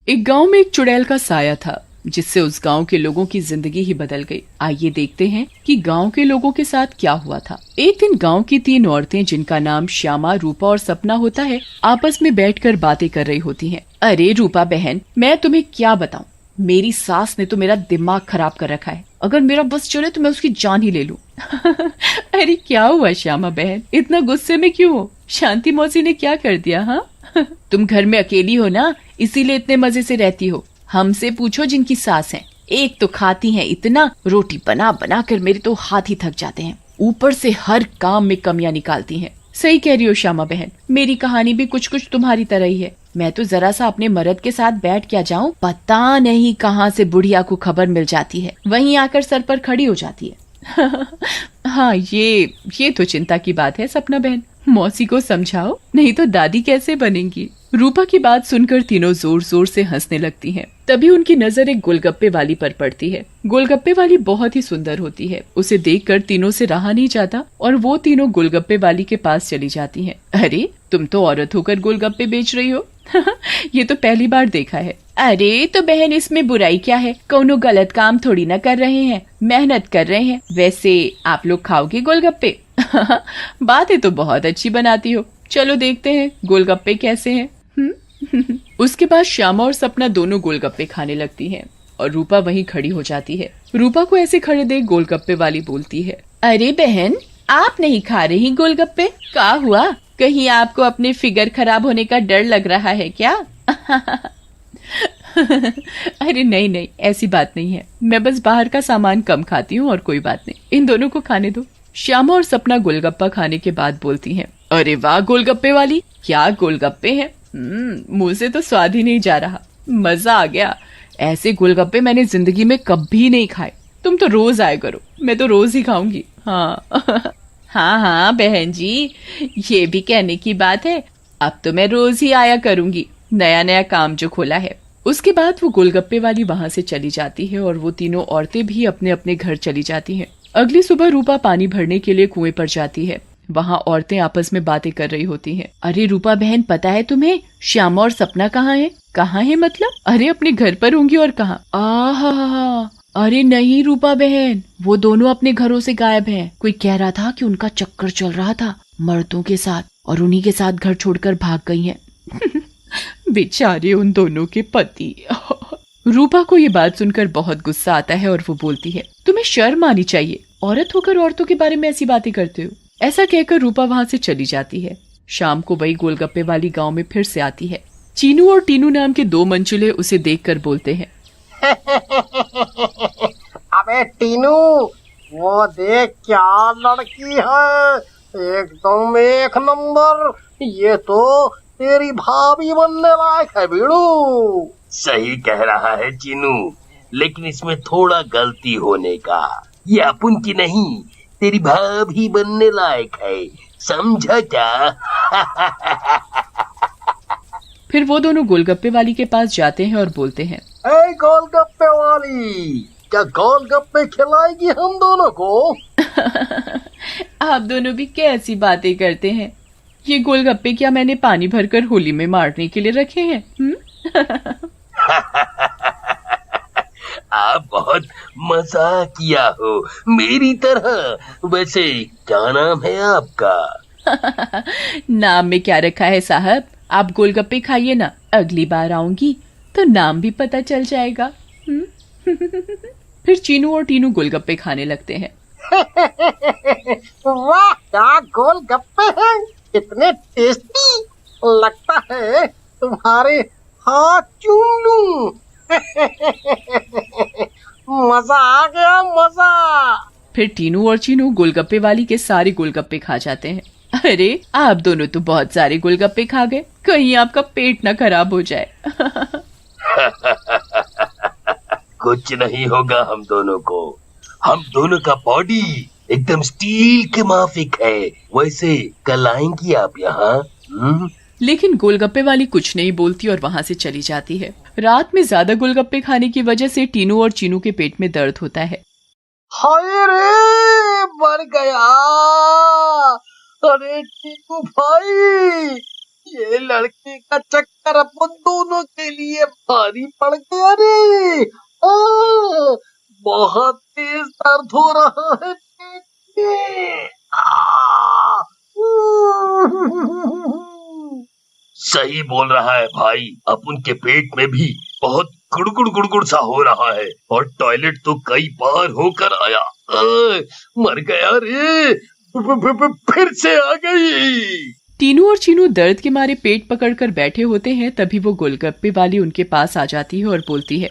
एक गांव में एक चुड़ैल का साया था जिससे उस गांव के लोगों की जिंदगी ही बदल गई। आइए देखते हैं कि गांव के लोगों के साथ क्या हुआ था। एक दिन गांव की 3 औरतें, जिनका नाम श्यामा, रूपा और सपना होता है, आपस में बैठकर बातें कर रही होती हैं। अरे रूपा बहन, मैं तुम्हें क्या बताऊं, मेरी सास ने तो मेरा दिमाग खराब कर रखा है। अगर मेरा बस चले तो मैं उसकी जान ही ले लूं। अरे क्या हुआ श्यामा बहन, इतना गुस्से में क्यों हो? शांति मौसी ने क्या कर दिया? हाँ तुम घर में अकेली हो ना, इसीलिए इतने मजे से रहती हो। हमसे पूछो जिनकी सास है, एक तो खाती हैं इतना, रोटी बना बना कर मेरे तो हाथ ही थक जाते हैं, ऊपर से हर काम में कमियां निकालती हैं। सही कह रही हो श्यामा बहन, मेरी कहानी भी कुछ कुछ तुम्हारी तरह ही है। मैं तो जरा सा अपने मर्द के साथ बैठ क्या जाऊं, पता नहीं कहां से बुढ़िया को खबर मिल जाती है, वहीं आकर सर पर खड़ी हो जाती है। हाँ ये तो चिंता की बात है सपना बहन, मौसी को समझाओ, नहीं तो दादी कैसे बनेंगी। रूपा की बात सुनकर तीनों जोर जोर से हंसने लगती हैं। तभी उनकी नजर एक गोलगप्पे वाली पर पड़ती है। गोलगप्पे वाली बहुत ही सुंदर होती है, उसे देखकर तीनों से रहा नहीं जाता और वो तीनों गोलगप्पे वाली के पास चली जाती हैं। अरे तुम तो औरत होकर गोलगप्पे बेच रही हो। ये तो पहली बार देखा है। अरे तो बहन, इसमें बुराई क्या है, कौनो गलत काम थोड़ी ना कर रहे हैं, मेहनत कर रहे हैं। वैसे आप लोग खाओगे गोलगप्पे? बातें तो बहुत अच्छी बनाती हो, चलो देखते हैं गोलगप्पे कैसे हैं। उसके बाद श्यामा और सपना दोनों गोलगप्पे खाने लगती हैं और रूपा वहीं खड़ी हो जाती है। रूपा को ऐसे खड़े देख गोलगप्पे वाली बोलती है, अरे बहन, आप नहीं खा रही गोलगप्पे? क्या हुआ, कहीं आपको अपने फिगर खराब होने का डर लग रहा है क्या? अरे नहीं नहीं, ऐसी बात नहीं है, मैं बस बाहर का सामान कम खाती हूँ और कोई बात नहीं, इन दोनों को खाने दो। श्यामा और सपना गोलगप्पा खाने के बाद बोलती हैं, अरे वाह गोलगप्पे वाली, क्या गोलगप्पे हैं, मुंह से तो स्वाद ही नहीं जा रहा, मजा आ गया। ऐसे गोलगप्पे मैंने जिंदगी में कभी नहीं खाए, तुम तो रोज आया करो, मैं तो रोज ही खाऊंगी। हाँ हाँ हाँ बहन जी, ये भी कहने की बात है, अब तो मैं रोज ही आया करूंगी, नया नया काम जो खोला है। उसके बाद वो गोलगप्पे वाली वहां से चली जाती है और वो तीनों औरतें भी अपने अपने घर चली जाती हैं। अगली सुबह रूपा पानी भरने के लिए कुएं पर जाती है। वहाँ औरतें आपस में बातें कर रही होती हैं। अरे रूपा बहन, पता है तुम्हें श्यामा और सपना कहाँ है? कहाँ है मतलब? अरे अपने घर पर होंगी और कहाँ? आहा, अरे नहीं रूपा बहन, वो दोनों अपने घरों से गायब हैं। कोई कह रहा था कि उनका चक्कर चल रहा था मर्दों के साथ और उन्हीं के साथ घर छोड़कर भाग गई हैं। बेचारे उन दोनों के पति। रूपा को ये बात सुनकर बहुत गुस्सा आता है और वो बोलती है, तुम्हें शर्म आनी चाहिए, औरत होकर औरतों के बारे में ऐसी बातें करते हो। ऐसा कहकर रूपा वहाँ से चली जाती है। शाम को वही गोलगप्पे वाली गांव में फिर से आती है। चीनू और टीनू नाम के 2 मंचुले उसे देखकर बोलते हैं, अबे टीनू, वो देख क्या लड़की है, एकदम एक नंबर, ये तो तेरी भाभी बनने लायक है बीड़ू। सही कह रहा है चीनू, लेकिन इसमें थोड़ा गलती होने का, ये अपन की नहीं, तेरी भाभी बनने लायक है, समझा क्या? फिर वो दोनों गोलगप्पे वाली के पास जाते हैं और बोलते हैं, ए गोलगप्पे वाली, क्या गोलगप्पे खिलाएगी हम दोनों को? आप दोनों भी कैसी बातें करते हैं, ये गोलगप्पे क्या मैंने पानी भरकर होली में मारने के लिए रखे हैं? आप बहुत मजाक किया हो मेरी तरह। वैसे क्या नाम है आपका? नाम में क्या रखा है साहब, आप गोलगप्पे खाइए ना, अगली बार आऊंगी तो नाम भी पता चल जाएगा। फिर चीनू और टीनू गोलगप्पे खाने लगते हैं। वाह, क्या गोलगप्पे हैं, इतने टेस्टी, लगता है तुम्हारे हाथ चूम लूं। मजा आ गया, मजा। फिर टीनू और चीनू गोलगप्पे वाली के सारे गोलगप्पे खा जाते हैं। अरे आप दोनों तो बहुत सारे गोलगप्पे खा गए, कहीं आपका पेट ना खराब हो जाए। कुछ नहीं होगा हम दोनों को, हम दोनों का बॉडी एकदम स्टील के माफिक है। वैसे कल आएंगी आप यहाँ? लेकिन गोलगप्पे वाली कुछ नहीं बोलती और वहाँ से चली जाती है। रात में ज्यादा गोलगप्पे खाने की वजह से टीनू और चीनू के पेट में दर्द होता है। हाय रे, मर गया। अरे टीनू भाई, ये लड़के का चक्कर अपन दोनों के लिए भारी पड़ गया रे। बहुत तेज दर्द हो रहा है पेट में। सही बोल रहा है भाई, अपन के पेट में भी बहुत गुड़गुड़ गुड़गुड़ सा हो रहा है और टॉयलेट तो कई बार होकर आया। मर गया रे, फिर से आ गई। टीनू और चीनू दर्द के मारे पेट पकड़कर बैठे होते हैं। तभी वो गोलगप्पे वाली उनके पास आ जाती है और बोलती है,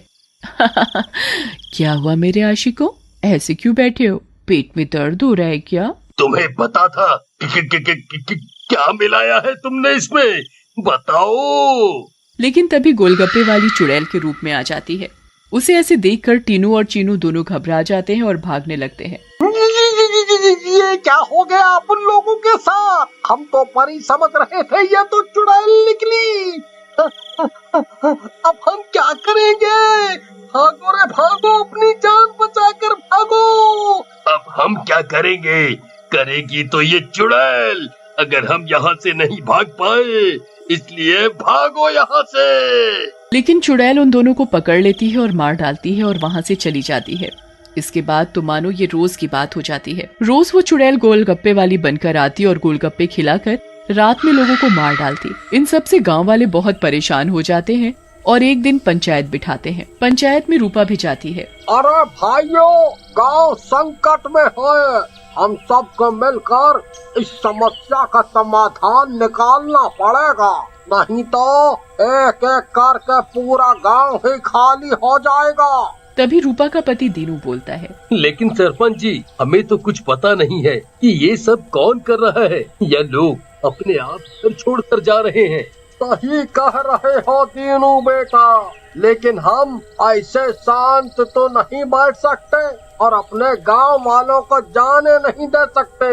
क्या हुआ मेरे आशिकों, ऐसे क्यों बैठे हो, पेट में दर्द हो रहा है क्या? तुम्हें पता था क्या मिलाया है तुमने इसमें, बताओ। लेकिन तभी गोलगप्पे वाली चुड़ैल के रूप में आ जाती है। उसे ऐसे देखकर टीनू और चीनू दोनों घबरा जाते हैं और भागने लगते हैं। ये क्या हो गया अपन लोगों के साथ? हम तो परी समझ रहे थे, ये तो चुड़ैल निकली। अब हम क्या करेंगे? भागो रे भागो, अपनी जान बचाकर भागो। अब हम क्या करेंगे? करेगी तो ये चुड़ैल, अगर हम यहाँ से नहीं भाग पाए, इसलिए भागो यहाँ से। लेकिन चुड़ैल उन दोनों को पकड़ लेती है और मार डालती है और वहाँ से चली जाती है। इसके बाद तो मानो ये रोज की बात हो जाती है। रोज वो चुड़ैल गोलगप्पे वाली बनकर आती और गोलगप्पे खिलाकर रात में लोगों को मार डालती। इन सब से गांव वाले बहुत परेशान हो जाते हैं और एक दिन पंचायत बिठाते हैं। पंचायत में रूपा भी जाती है। अरे भाइयों, गांव संकट में है, हम सबको मिलकर इस समस्या का समाधान निकालना पड़ेगा, नहीं तो एक एक करके पूरा गांव ही खाली हो जाएगा। तभी रूपा का पति दीनू बोलता है, लेकिन सरपंच जी, हमें तो कुछ पता नहीं है कि ये सब कौन कर रहा है, या लोग अपने आप घर छोड़कर जा रहे हैं। सही कह रहे हो दीनू बेटा, लेकिन हम ऐसे शांत तो नहीं बैठ सकते और अपने गांव वालों को जाने नहीं दे सकते।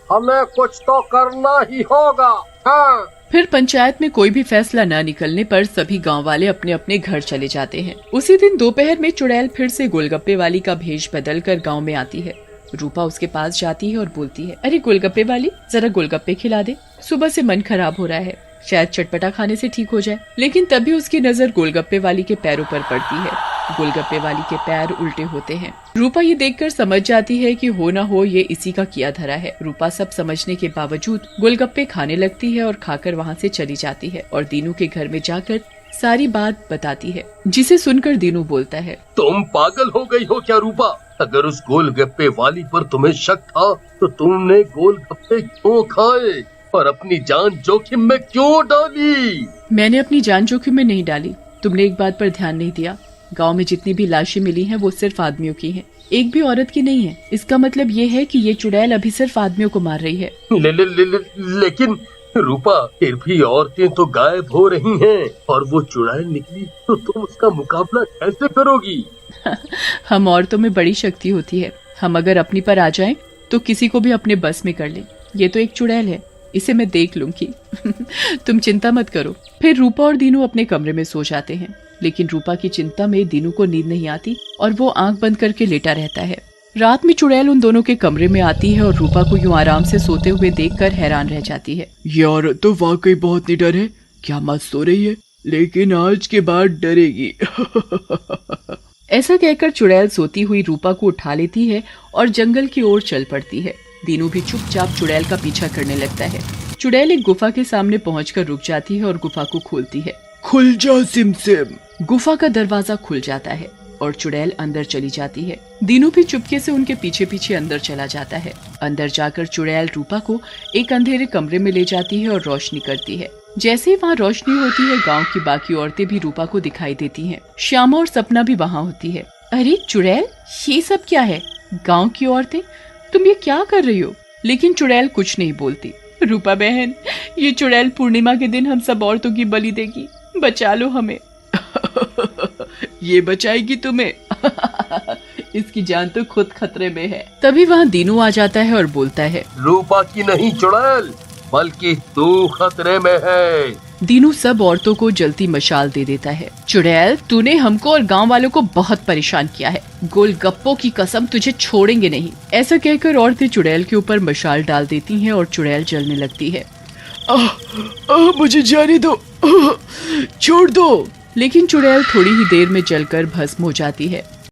हमें कुछ तो करना ही होगा। हाँ। फिर पंचायत में कोई भी फैसला न निकलने पर सभी गांव वाले अपने अपने घर चले जाते हैं। उसी दिन दोपहर में चुड़ैल फिर से गोलगप्पे वाली का भेष बदल कर गाँव में आती है। रूपा उसके पास जाती है और बोलती है, अरे गोलगप्पे वाली, जरा गोलगप्पे खिला दे, सुबह से मन खराब हो रहा है, शायद चटपटा खाने से ठीक हो जाए। लेकिन तभी उसकी नजर गोलगप्पे वाली के पैरों पर पड़ती है। गोलगप्पे वाली के पैर उल्टे होते हैं। रूपा ये देखकर समझ जाती है कि हो न हो ये इसी का किया धरा है। रूपा सब समझने के बावजूद गोलगप्पे खाने लगती है और खाकर वहाँ से चली जाती है और दीनू के घर में जाकर सारी बात बताती है, जिसे सुनकर दीनू बोलता है, तुम पागल हो गई हो क्या रूपा? अगर उस गोलगप्पे वाली पर तुम्हें शक था तो तुमने गोलगप्पे क्यों खाए और अपनी जान जोखिम में क्यों डाली? मैंने अपनी जान जोखिम में नहीं डाली, तुमने एक बात पर ध्यान नहीं दिया। गांव में जितनी भी लाशें मिली हैं वो सिर्फ आदमियों की हैं, एक भी औरत की नहीं है। इसका मतलब ये है कि ये चुड़ैल अभी सिर्फ आदमियों को मार रही है। लेकिन रूपा, फिर भी औरतें तो गायब हो रही हैं और वो चुड़ैल निकली तो तुम उसका मुकाबला कैसे करोगी? हम औरतों में बड़ी शक्ति होती है, हम अगर अपनी पर आ जाएं तो किसी को भी अपने बस में कर लें। ये तो एक चुड़ैल है, इसे मैं देख लूंगी। तुम चिंता मत करो। फिर रूपा और दीनू अपने कमरे में सो जाते हैं। लेकिन रूपा की चिंता में दीनू को नींद नहीं आती और वो आंख बंद करके लेटा रहता है। रात में चुड़ैल उन दोनों के कमरे में आती है और रूपा को यूं आराम से सोते हुए देखकर हैरान रह जाती है। ये औरत तो वाकई बहुत निडर है, क्या मत सो रही है, लेकिन आज के बाद डरेगी। ऐसा कहकर चुड़ैल सोती हुई रूपा को उठा लेती है और जंगल की ओर चल पड़ती है। दीनू भी चुपचाप चुड़ैल का पीछा करने लगता है। चुड़ैल एक गुफा के सामने पहुंचकर रुक जाती है और गुफा को खोलती है। खुल जा सिमसिम। गुफा का दरवाजा खुल जाता है और चुड़ैल अंदर चली जाती है। दीनू भी चुपके से उनके पीछे पीछे अंदर चला जाता है। अंदर जाकर चुड़ैल रूपा को एक अंधेरे कमरे में ले जाती है और रोशनी करती है। जैसे ही वहाँ रोशनी होती है, गांव की बाकी औरतें भी रूपा को दिखाई देती हैं। श्यामा और सपना भी वहाँ होती है। अरे चुड़ैल, ये सब क्या है? गांव की औरतें, तुम ये क्या कर रही हो? लेकिन चुड़ैल कुछ नहीं बोलती। रूपा बहन, ये चुड़ैल पूर्णिमा के दिन हम सब औरतों की बलि देगी, बचा लो हमें। ये बचाएगी तुम्हें। इसकी जान तो खुद खतरे में है। तभी वहाँ दीनू आ जाता है और बोलता है, रूपा की नहीं चुड़ैल, बल्कि तू खतरे में है। दीनू सब औरतों को जलती मशाल दे देता है। चुड़ैल, तूने हमको और गांव वालों को बहुत परेशान किया है, गोलगप्पों की कसम तुझे छोड़ेंगे नहीं। ऐसा कहकर औरतें चुड़ैल के ऊपर मशाल डाल देती हैं और चुड़ैल जलने लगती है। मुझे जाने दो, छोड़ दो। लेकिन चुड़ैल थोड़ी ही देर में जलकर भस्म हो जाती है